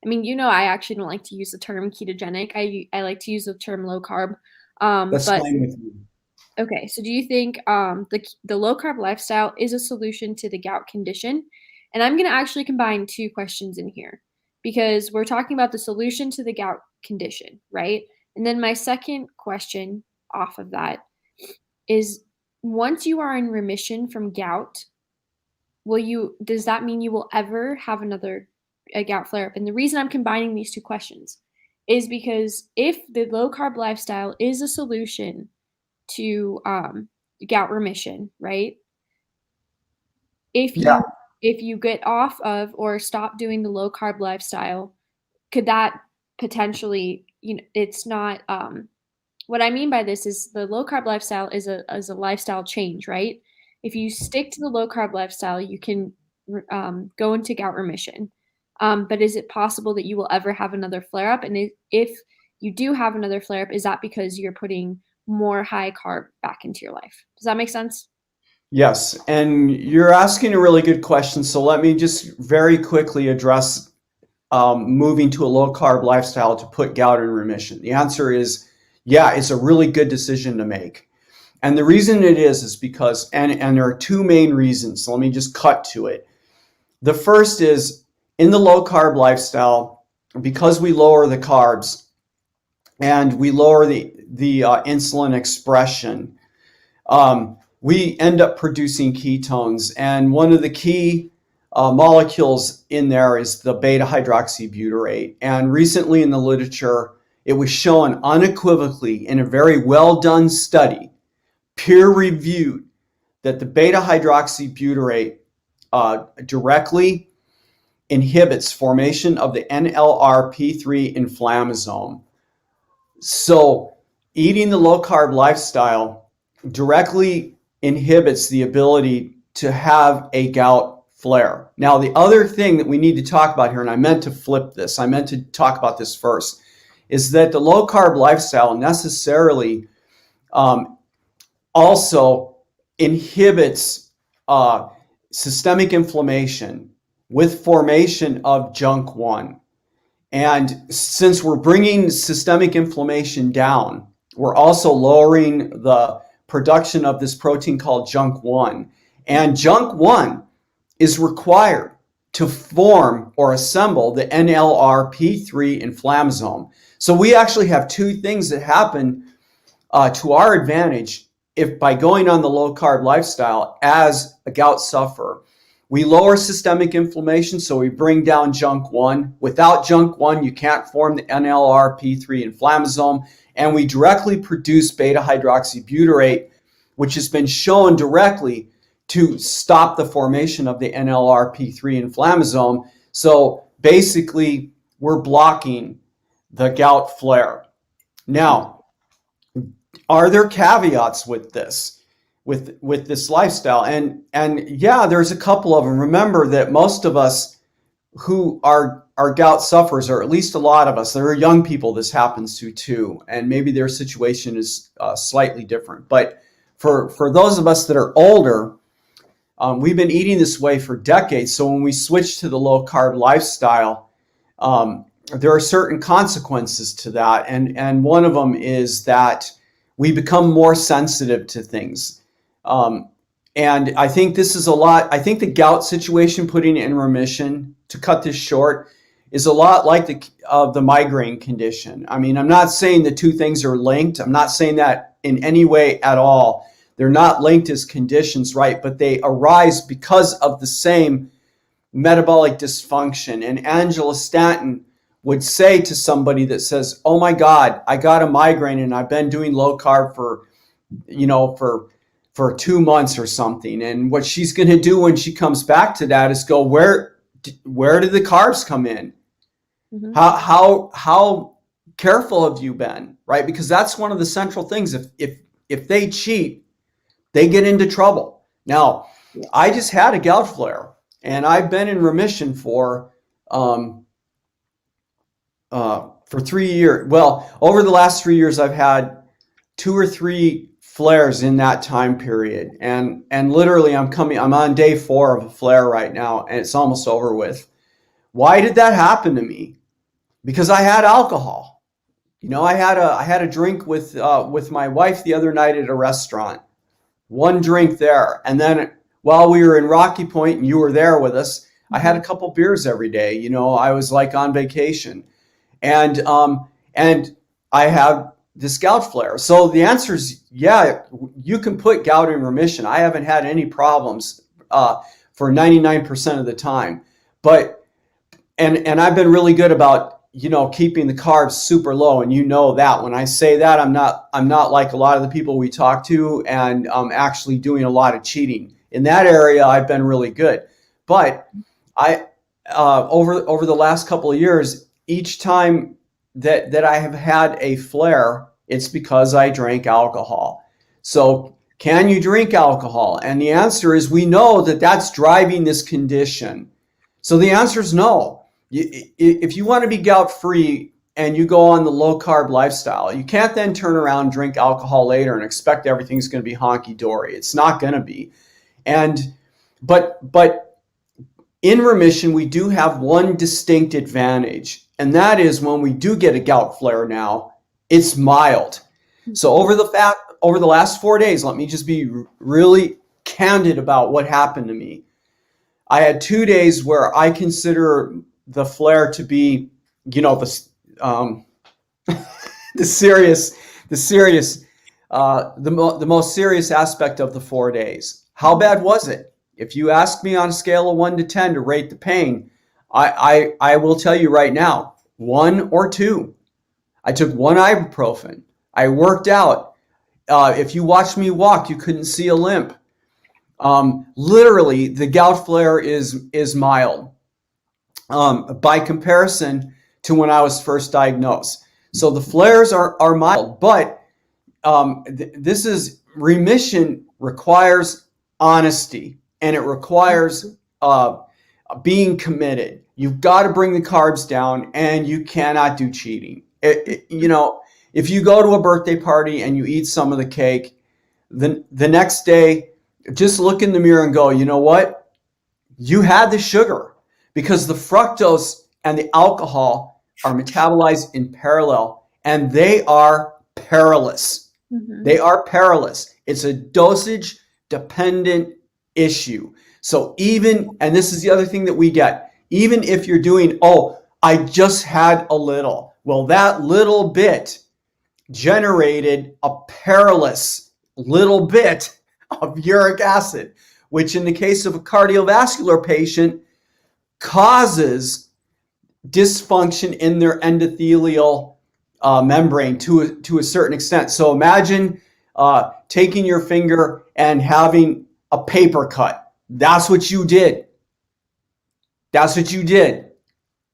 I actually don't like to use the term ketogenic. I like to use the term low carb. That's but fine with me. Okay, so do you think the low carb lifestyle is a solution to the gout condition? And I'm going to actually combine 2 questions in here, because we're talking about the solution to the gout condition, right? And then my second question off of that is, once you are in remission from gout, does that mean you will ever have a gout flare up? And the reason I'm combining these 2 questions is because if the low carb lifestyle is a solution to gout remission, right? if Yeah. you get off of or stop doing the low carb lifestyle, could that potentially, it's not, what I mean by this is the low carb lifestyle is a lifestyle change, right? If you stick to the low carb lifestyle, you can go into gout remission. But is it possible that you will ever have another flare up? And if you do have another flare up, is that because you're putting more high carb back into your life? Does that make sense? Yes, and you're asking a really good question. So let me just very quickly address moving to a low carb lifestyle to put gout in remission. The answer is, yeah, it's a really good decision to make. And the reason it is because, and there are two main reasons. So let me just cut to it. The first is in the low carb lifestyle, because we lower the carbs and we lower the insulin expression, we end up producing ketones. And one of the key molecules in there is the beta hydroxybutyrate. And recently in the literature, it was shown unequivocally in a very well done study, peer reviewed, that the beta hydroxybutyrate directly inhibits formation of the NLRP3 inflammasome. So eating the low carb lifestyle directly inhibits the ability to have a gout flare. Now, the other thing that we need to talk about here, and I meant to flip this, I meant to talk about this first, is that the low carb lifestyle necessarily also inhibits systemic inflammation with formation of JNK1. And since we're bringing systemic inflammation down, we're also lowering the production of this protein called JNK1. And JNK1 is required to form or assemble the NLRP3 inflammasome. So we actually have two things that happen to our advantage if by going on the low carb lifestyle as a gout sufferer. We lower systemic inflammation, so we bring down JNK1. Without JNK1, you can't form the NLRP3 inflammasome, and we directly produce beta hydroxybutyrate, which has been shown directly to stop the formation of the NLRP3 inflammasome. So basically, we're blocking the gout flare. Now, are there caveats with this? With this lifestyle, and yeah, there's a couple of them. Remember that most of us who are gout sufferers, or at least a lot of us, there are young people this happens to too, and maybe their situation is slightly different. But for those of us that are older, we've been eating this way for decades. So when we switch to the low carb lifestyle, there are certain consequences to that, and one of them is that we become more sensitive to things. And I think this is a lot. I think the gout situation, putting it in remission, to cut this short, is a lot like the migraine condition. I mean, I'm not saying the two things are linked. I'm not saying that in any way at all. They're not linked as conditions, right? But they arise because of the same metabolic dysfunction. And Angela Stanton would say to somebody that says, "Oh my God, I got a migraine and I've been doing low carb for 2 months or something." And what she's going to do when she comes back to that is go, where did the carbs come in? Mm-hmm. How careful have you been, right? Because that's one of the central things. If they cheat, they get into trouble. Now, I just had a gout flare, and I've been in remission for 3 years. Well, over the last 3 years, I've had 2 or 3 flares in that time period, and literally I'm on day 4 of a flare right now, and it's almost over with. Why did that happen to me? Because I had alcohol. I had a drink with my wife the other night at a restaurant. One drink there, and then while we were in Rocky Point and you were there with us, I had a couple beers every day. I was like on vacation, and I have this gout flare. So the answer is, yeah, you can put gout in remission. I haven't had any problems for 99% of the time. But and I've been really good about keeping the carbs super low, and that when I say that, I'm not like a lot of the people we talk to and actually doing a lot of cheating. in that area, I've been really good. But I over the last couple of years, each time that I have had a flare, it's because I drank alcohol. So can you drink alcohol? And the answer is we know that that's driving this condition. So the answer is no. If you want to be gout free and you go on the low carb lifestyle, you can't then turn around and drink alcohol later and expect everything's going to be honky dory. It's not going to be. And but in remission, we do have one distinct advantage, and that is when we do get a gout flare now, it's mild. So over the last 4 days, let me just be really candid about what happened to me. I had 2 days where I consider the flare to be, the serious, the most serious aspect of the 4 days. How bad was it? If you ask me on a scale of 1 to 10 to rate the pain, I will tell you right now, 1 or 2. I took 1 ibuprofen. I worked out. If you watched me walk, you couldn't see a limp. Literally, the gout flare is mild by comparison to when I was first diagnosed. So the flares are mild, but this is remission requires honesty, and it requires being committed. You've got to bring the carbs down, and you cannot do cheating. If you go to a birthday party and you eat some of the cake, the next day, just look in the mirror and go, you know what? You had the sugar, because the fructose and the alcohol are metabolized in parallel, and they are perilous. Mm-hmm. They are perilous. It's a dosage dependent issue. So and this is the other thing that we get, even if you're doing, I just had a little. Well, that little bit generated a perilous little bit of uric acid, which in the case of a cardiovascular patient causes dysfunction in their endothelial membrane to a certain extent. So imagine taking your finger and having a paper cut. That's what you did. That's what you did.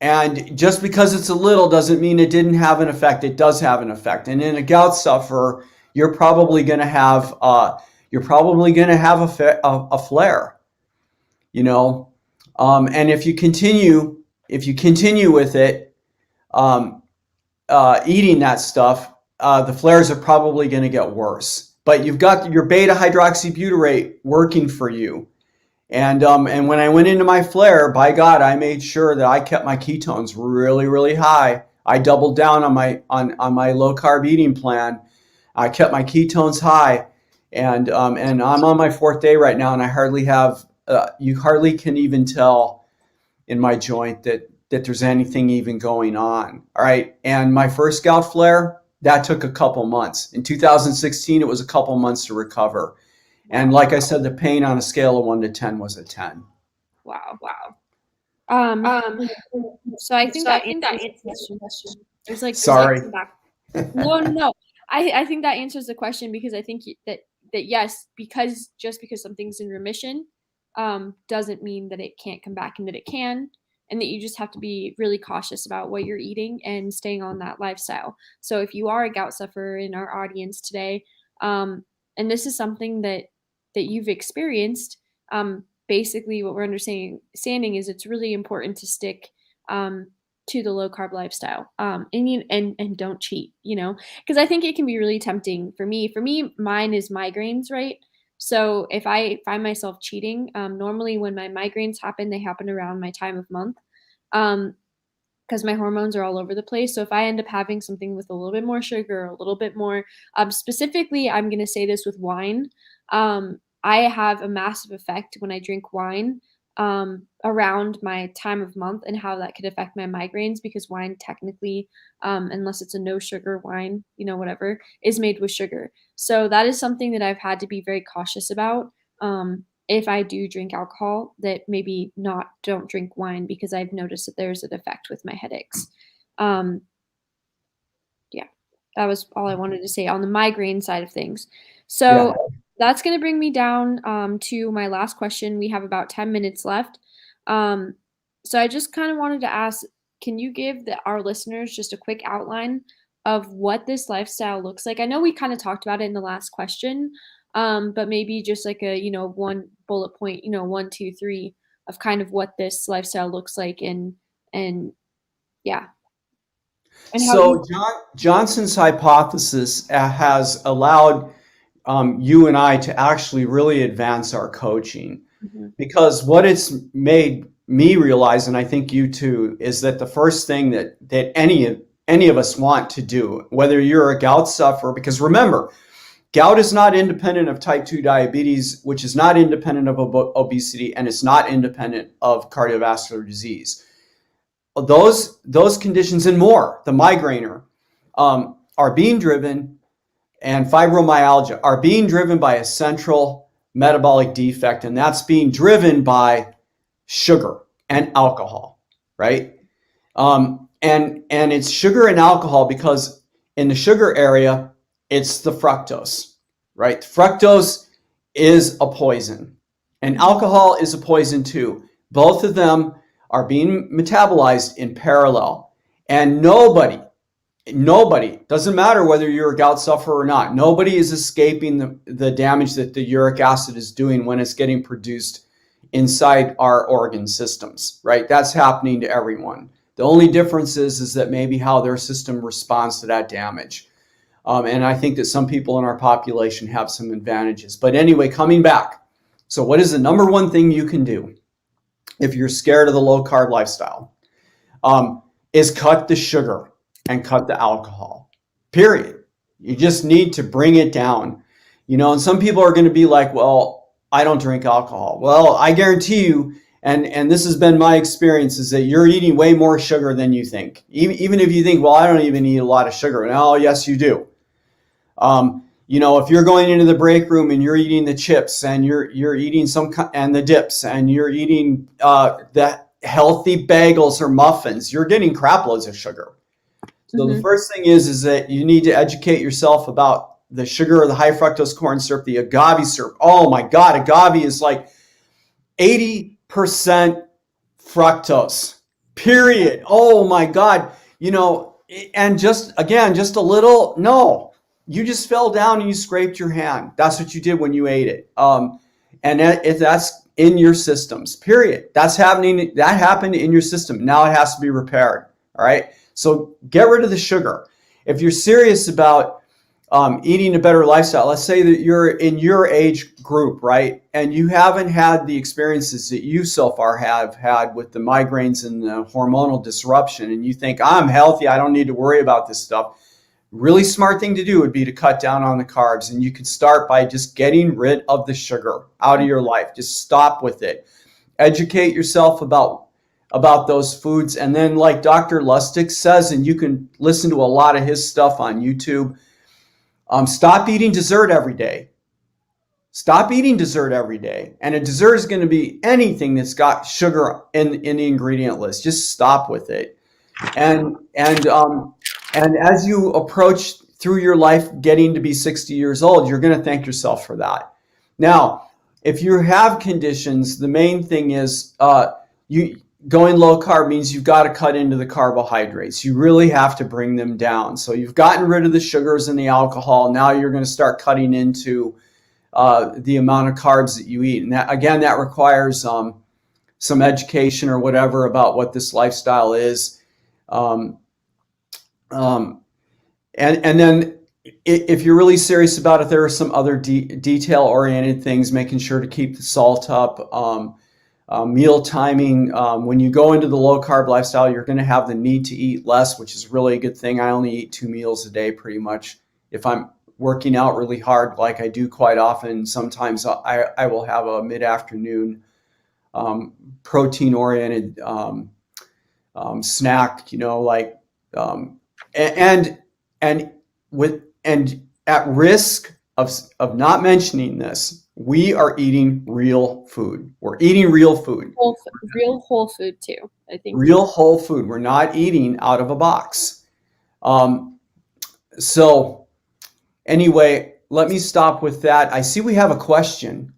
And just because it's a little doesn't mean it didn't have an effect. It does have an effect. And in a gout sufferer, you're probably going to have a flare. And if you continue with it, eating that stuff, the flares are probably going to get worse. But you've got your beta hydroxybutyrate working for you. And when I went into my flare, by God, I made sure that I kept my ketones really, really high. I doubled down on my low carb eating plan. I kept my ketones high, and I'm on my 4th day right now, and I hardly have. You hardly can even tell in my joint that there's anything even going on. All right, and my first gout flare, that took a couple months. In 2016, it was a couple months to recover. And like I said, the pain on a scale of 1 to 10 was a 10. Wow. So I think that answers the question. There's like sorry. No. I think that answers the question, because I think that yes, because something's in remission, doesn't mean that it can't come back, and that it can, and that you just have to be really cautious about what you're eating and staying on that lifestyle. So if you are a gout sufferer in our audience today, and this is something that you've experienced, basically what we're understanding is it's really important to stick to the low carb lifestyle, and don't cheat, because I think it can be really tempting for me. Mine is migraines, right? So if I find myself cheating, normally when my migraines happen, they happen around my time of month, because my hormones are all over the place. So if I end up having something with a little bit more sugar, a little bit more, specifically, I'm going to say this with wine. I have a massive effect when I drink wine around my time of month, and how that could affect my migraines, because wine technically, unless it's a no sugar wine, whatever, is made with sugar. So that is something that I've had to be very cautious about. If I do drink alcohol, that maybe don't drink wine, because I've noticed that there's an effect with my headaches. Yeah, that was all I wanted to say on the migraine side of things. So that's going to bring me down to my last question. We have about 10 minutes left. So I just kind of wanted to ask, can you give our listeners just a quick outline of what this lifestyle looks like? I know we kind of talked about it in the last question, but maybe just like a, one bullet point, 1, 2, 3 of kind of what this lifestyle looks like and yeah. And how So Johnson's hypothesis has allowed you and I to actually really advance our coaching, Mhm. because what it's made me realize, and I think you too, is that the first thing that any of us want to do, whether you're a gout sufferer, because remember, gout is not independent of type 2 diabetes, which is not independent of obesity, and it's not independent of cardiovascular disease. Those conditions and more, the migrainer, are being driven, and fibromyalgia are being driven by a central metabolic defect, and that's being driven by sugar and alcohol, right? And it's sugar and alcohol because in the sugar area, it's the fructose, right? Fructose is a poison, and alcohol is a poison too. Both of them are being metabolized in parallel, and nobody, doesn't matter whether you're a gout sufferer or not, nobody is escaping the damage that the uric acid is doing when it's getting produced inside our organ systems, right? That's happening to everyone. The only difference is that maybe how their system responds to that damage. And I think that some people in our population have some advantages. But anyway, coming back. So what is the number one thing you can do if you're scared of the low carb lifestyle? Is cut the sugar and cut the alcohol, period. You just need to bring it down. And some people are going to be like, well, I don't drink alcohol. Well, I guarantee you, and this has been my experience, is that you're eating way more sugar than you think. Even if you think, well, I don't even eat a lot of sugar. Oh, yes, you do. If you're going into the break room and you're eating the chips and you're eating and the dips and you're eating the healthy bagels or muffins, you're getting crap loads of sugar. So the first thing is that you need to educate yourself about the sugar or the high fructose corn syrup, the agave syrup. Oh my God, agave is like 80% fructose, period. Oh my God. And just a little, no, you just fell down and you scraped your hand. That's what you did when you ate it. And if that's in your systems, period. That happened in your system. Now it has to be repaired. All right. So get rid of the sugar. If you're serious about eating a better lifestyle, let's say that you're in your age group, right? And you haven't had the experiences that you so far have had with the migraines and the hormonal disruption, and you think, I'm healthy, I don't need to worry about this stuff. Really smart thing to do would be to cut down on the carbs, and you could start by just getting rid of the sugar out of your life. Just stop with it. Educate yourself about those foods, and then like Dr. Lustig says, and you can listen to a lot of his stuff on YouTube, stop eating dessert every day. Stop eating dessert every day. And a dessert is going to be anything that's got sugar in the ingredient list. Just stop with it. And as you approach through your life getting to be 60 years old, you're going to thank yourself for that. Now, if you have conditions, the main thing is going low carb means you've got to cut into the carbohydrates. You really have to bring them down. So you've gotten rid of the sugars and the alcohol. Now you're going to start cutting into the amount of carbs that you eat. And that requires some education or whatever about what this lifestyle is. And then if you're really serious about it, there are some other detail-oriented things, making sure to keep the salt up, meal timing. When you go into the low-carb lifestyle, you're going to have the need to eat less, which is really a good thing. I only eat 2 meals a day pretty much. If I'm working out really hard, like I do quite often, sometimes I will have a mid-afternoon protein-oriented snack, and at risk of not mentioning this, we are eating real food. We're eating real food. Real whole food too, I think. Real whole food. We're not eating out of a box. So anyway, let me stop with that. I see we have a question.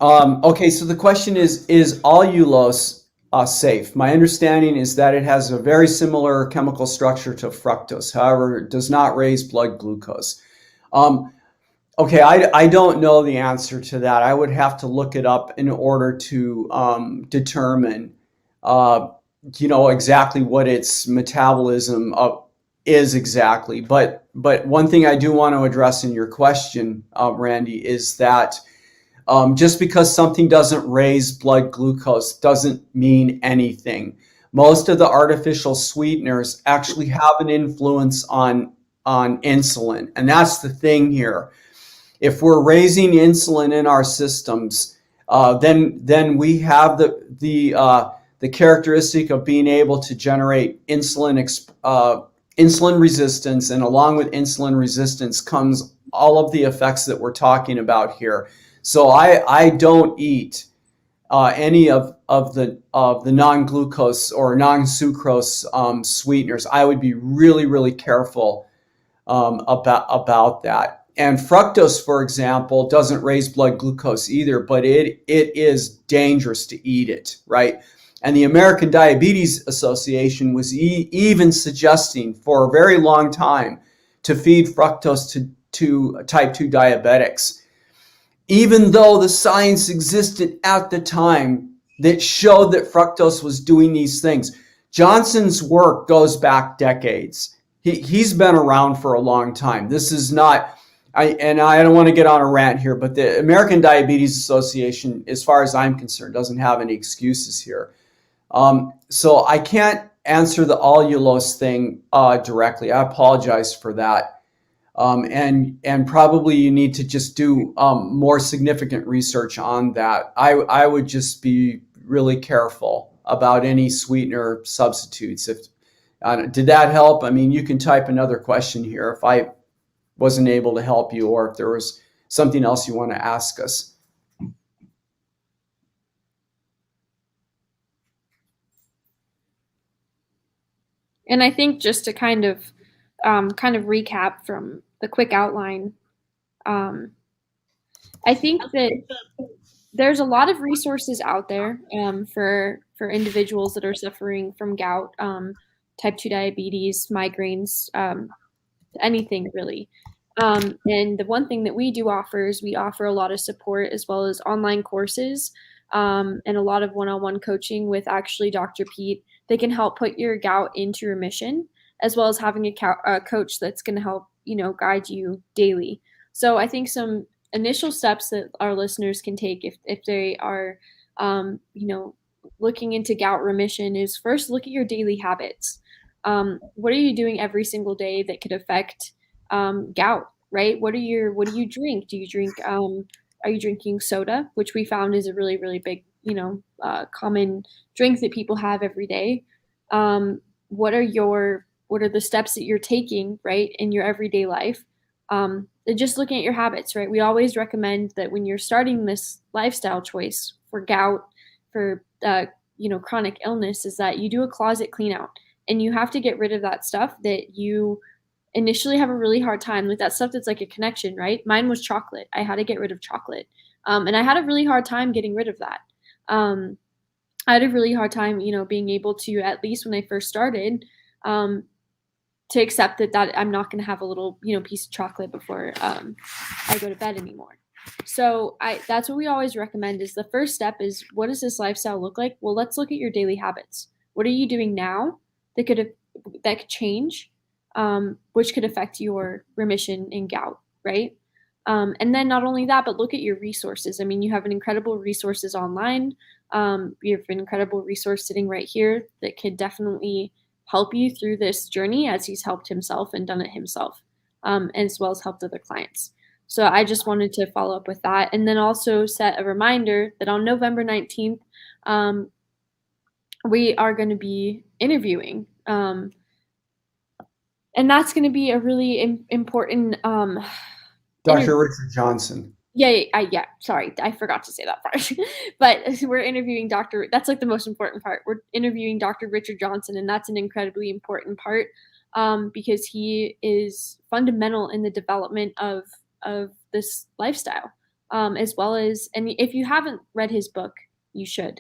Okay, so the question is allulose safe? My understanding is that it has a very similar chemical structure to fructose. However, it does not raise blood glucose. Um, okay, I don't know the answer to that. I would have to look it up in order to determine, uh, exactly what its metabolism is exactly. But one thing I do want to address in your question, Randy, is that just because something doesn't raise blood glucose doesn't mean anything. Most of the artificial sweeteners actually have an influence on insulin, and that's the thing here. If we're raising insulin in our systems, then we have the characteristic of being able to generate insulin resistance, and along with insulin resistance comes all of the effects that we're talking about here. So I don't eat any of the non-glucose or non-sucrose sweeteners. I would be really careful about that. And fructose, for example, doesn't raise blood glucose either, but it is dangerous to eat it, right? And the American Diabetes Association was even suggesting for a very long time to feed fructose to type 2 diabetics, even though the science existed at the time that showed that fructose was doing these things. Johnson's work goes back decades. He's been around for a long time. This is not, I don't want to get on a rant here, but the American Diabetes Association, as far as I'm concerned, doesn't have any excuses here. So I can't answer the allulose thing directly. I apologize for that. And probably you need to just do more significant research on that. I would just be really careful about any sweetener substitutes. If did that help? I mean, you can type another question here if I wasn't able to help you, or if there was something else you want to ask us. And I think just to kind of recap from the quick outline, I think that there's a lot of resources out there for individuals that are suffering from gout, type 2 diabetes, migraines, anything really. And the one thing that we do offer is we offer a lot of support as well as online courses, and a lot of one-on-one coaching with actually Dr. Pete. They can help put your gout into remission, as well as having a coach that's going to help guide you daily. So I think some initial steps that our listeners can take if they are looking into gout remission is first look at your daily habits. What are you doing every single day that could affect gout, right? What do you drink? Do you drink are you drinking soda, which we found is a really big common drink that people have every day? What are the steps that you're taking, right, in your everyday life? Just looking at your habits, right? We always recommend that when you're starting this lifestyle choice for gout, for chronic illness, is that you do a closet clean out, and you have to get rid of that stuff that you initially have a really hard time, like that stuff that's like a connection, right? Mine was chocolate. I had to get rid of chocolate, and I had a really hard time getting rid of that. I had a really hard time, being able to, at least when I first started, to accept that I'm not going to have a little, piece of chocolate before I go to bed anymore. So that's what we always recommend is the first step is, what does this lifestyle look like? Well, let's look at your daily habits. What are you doing now that could change, which could affect your remission in gout, right? And then not only that, but look at your resources. I mean, you have an incredible resources online. You have an incredible resource sitting right here that could definitely help you through this journey, as he's helped himself and done it himself, as well as helped other clients. So I just wanted to follow up with that, and then also set a reminder that on November 19th, we are going to be interviewing, and that's going to be a really important Dr. Richard Johnson. Yeah. Sorry, I forgot to say that part. But we're interviewing Dr. That's like the most important part. We're interviewing Dr. Richard Johnson, and that's an incredibly important part because he is fundamental in the development of this lifestyle, as well as. And if you haven't read his book, you should.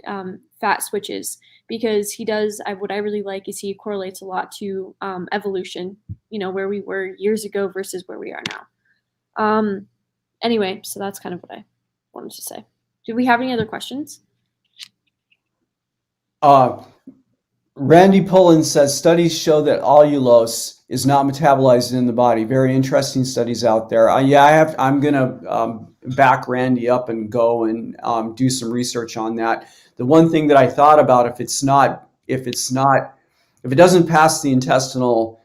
Fat Switches, because he does. What I really like is he correlates a lot to evolution. Where we were years ago versus where we are now. Anyway, so that's kind of what I wanted to say. Do we have any other questions? Randy Pullen says studies show that allulose is not metabolized in the body. Very interesting studies out there. I'm gonna back Randy up and go and do some research on that. The one thing that I thought about, if it doesn't pass the intestinal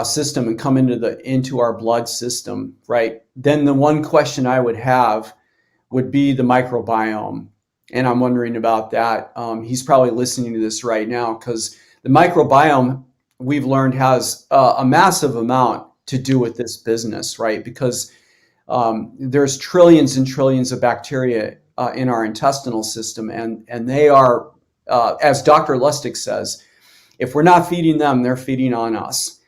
system and come into our blood system, right? Then the one question I would have would be the microbiome. And I'm wondering about that. He's probably listening to this right now, because the microbiome, we've learned, has a massive amount to do with this business, right? Because there's trillions and trillions of bacteria in our intestinal system, and they are, as Dr. Lustig says, if we're not feeding them, they're feeding on us.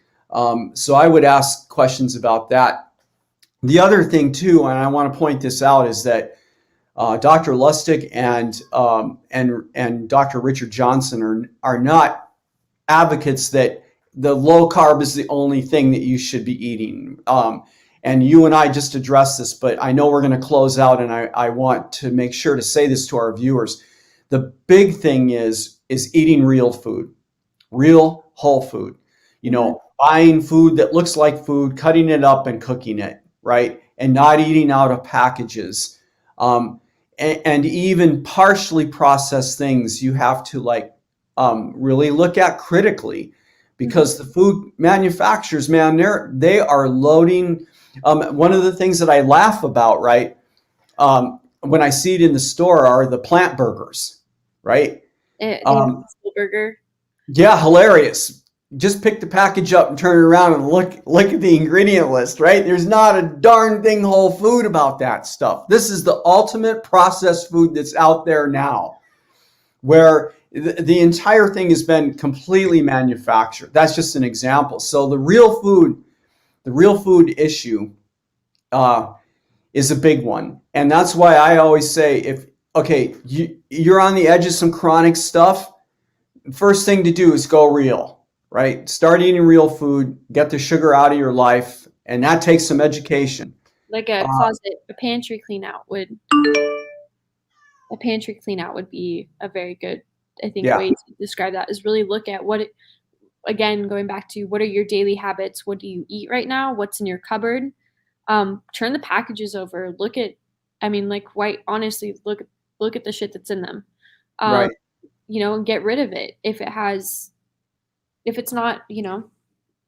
So I would ask questions about that. The other thing too, and I want to point this out, is that Dr. Lustig and Dr. Richard Johnson are not advocates that the low carb is the only thing that you should be eating. And you and I just addressed this, but I know we're going to close out, and I want to make sure to say this to our viewers. The big thing is eating real food, real whole food. Buying food that looks like food, cutting it up and cooking it, right? And not eating out of packages. And even partially processed things, you have to really look at critically, because the food manufacturers, man, they are loading. One of the things that I laugh about, right, when I see it in the store, are the plant burgers, right? The burger. Yeah, hilarious. Just pick the package up and turn it around and look at the ingredient list, right? There's not a darn thing whole food about that stuff. This is the ultimate processed food that's out there now, where the entire thing has been completely manufactured. That's just an example. So the real food issue is a big one. And that's why I always say, you're on the edge of some chronic stuff, first thing to do is go real, right? Start eating real food, get the sugar out of your life, and that takes some education. Like a closet, a pantry clean out would be a very good, I think, way to describe that, is really look at again, going back to what are your daily habits? What do you eat right now? What's in your cupboard? Turn the packages over. Honestly, look at the shit that's in them. Right. And get rid of it. If it's not,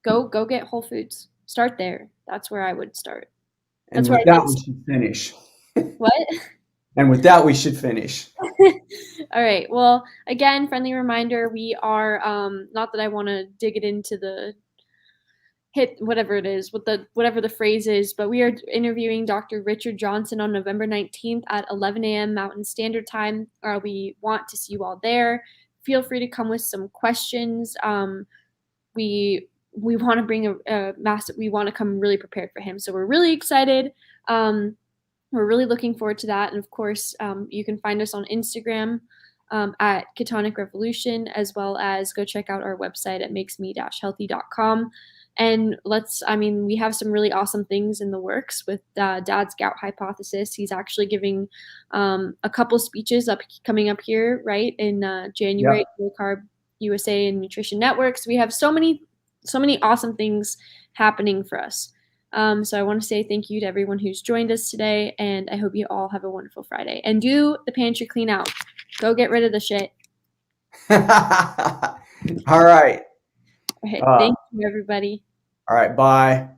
go get Whole Foods. Start there. That's where I would start. And with that, we should finish. What? And with that, we should finish. All right. Well, again, friendly reminder, we are, not that I want to dig it into the hit, whatever it is, whatever the phrase is, but we are interviewing Dr. Richard Johnson on November 19th at 11 a.m. Mountain Standard Time. We want to see you all there. Feel free to come with some questions. We want to bring we want to come really prepared for him. So we're really excited. We're really looking forward to that. And of course, you can find us on Instagram at ketonicrevolution, as well as go check out our website at makesme-healthy.com. And we have some really awesome things in the works with Dad's Gout Hypothesis. He's actually giving a couple speeches coming up here, right, in January, Low Carb USA and Nutrition Networks. We have so many awesome things happening for us. So I want to say thank you to everyone who's joined us today, and I hope you all have a wonderful Friday. And do the pantry clean out. Go get rid of the shit. All right. Okay, thank you, everybody. All right, bye.